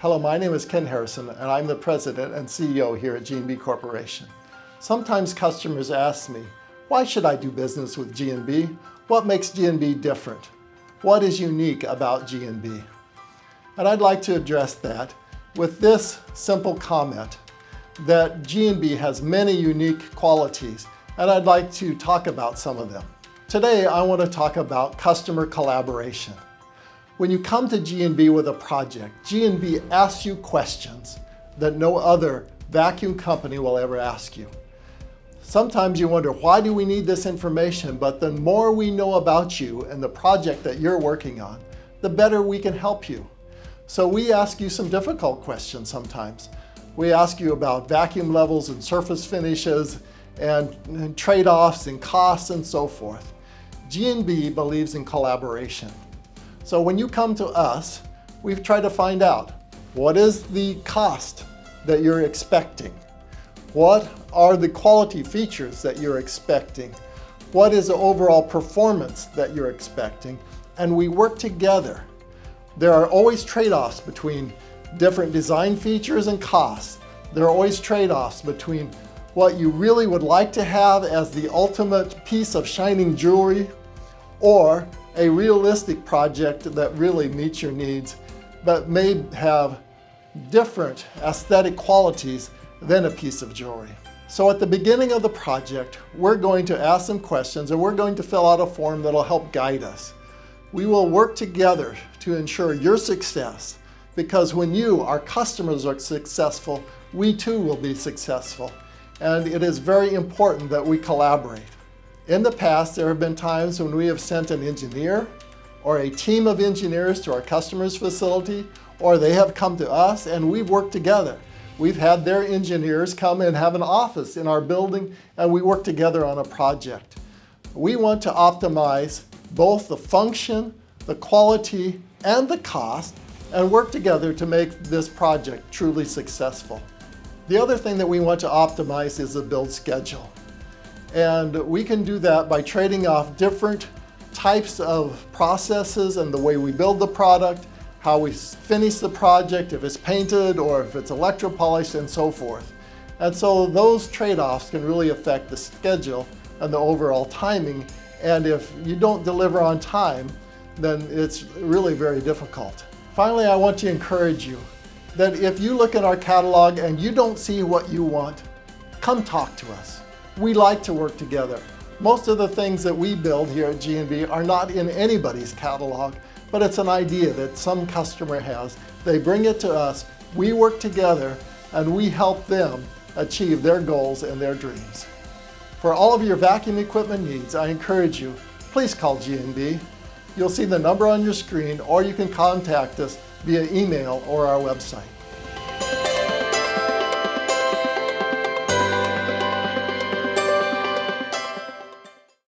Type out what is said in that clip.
Hello, my name is Ken Harrison, and I'm the President and CEO here at GNB Corporation. Sometimes customers ask me, why should I do business with GNB? What makes GNB different? What is unique about GNB? And I'd like to address that with this simple comment, that GNB has many unique qualities, and I'd like to talk about some of them. Today, I want to talk about customer collaboration. When you come to GNB with a project, GNB asks you questions that no other vacuum company will ever ask you. Sometimes you wonder, why do we need this information? But the more we know about you and the project that you're working on, the better we can help you. So we ask you some difficult questions sometimes. We ask you about vacuum levels and surface finishes and trade-offs and costs and so forth. GNB believes in collaboration. So when you come to us, we've tried to find out, what is the cost that you're expecting? What are the quality features that you're expecting? What is the overall performance that you're expecting? And we work together. There are always trade-offs between different design features and costs. There are always trade-offs between what you really would like to have as the ultimate piece of shining jewelry, or a realistic project that really meets your needs, but may have different aesthetic qualities than a piece of jewelry. So at the beginning of the project, we're going to ask some questions and we're going to fill out a form that'll help guide us. We will work together to ensure your success, because when you, our customers, are successful, we too will be successful. And it is very important that we collaborate. In the past, there have been times when we have sent an engineer or a team of engineers to our customer's facility, or they have come to us and we've worked together. We've had their engineers come and have an office in our building, and we work together on a project. We want to optimize both the function, the quality, and the cost, and work together to make this project truly successful. The other thing that we want to optimize is the build schedule. And we can do that by trading off different types of processes and the way we build the product, how we finish the project, if it's painted or if it's electropolished, and so forth. And so those trade-offs can really affect the schedule and the overall timing. And if you don't deliver on time, then it's really very difficult. Finally, I want to encourage you that if you look at our catalog and you don't see what you want, come talk to us. We like to work together. Most of the things that we build here at GNB are not in anybody's catalog, but it's an idea that some customer has. They bring it to us, we work together, and we help them achieve their goals and their dreams. For all of your vacuum equipment needs, I encourage you, please call GNB. You'll see the number on your screen, or you can contact us via email or our website.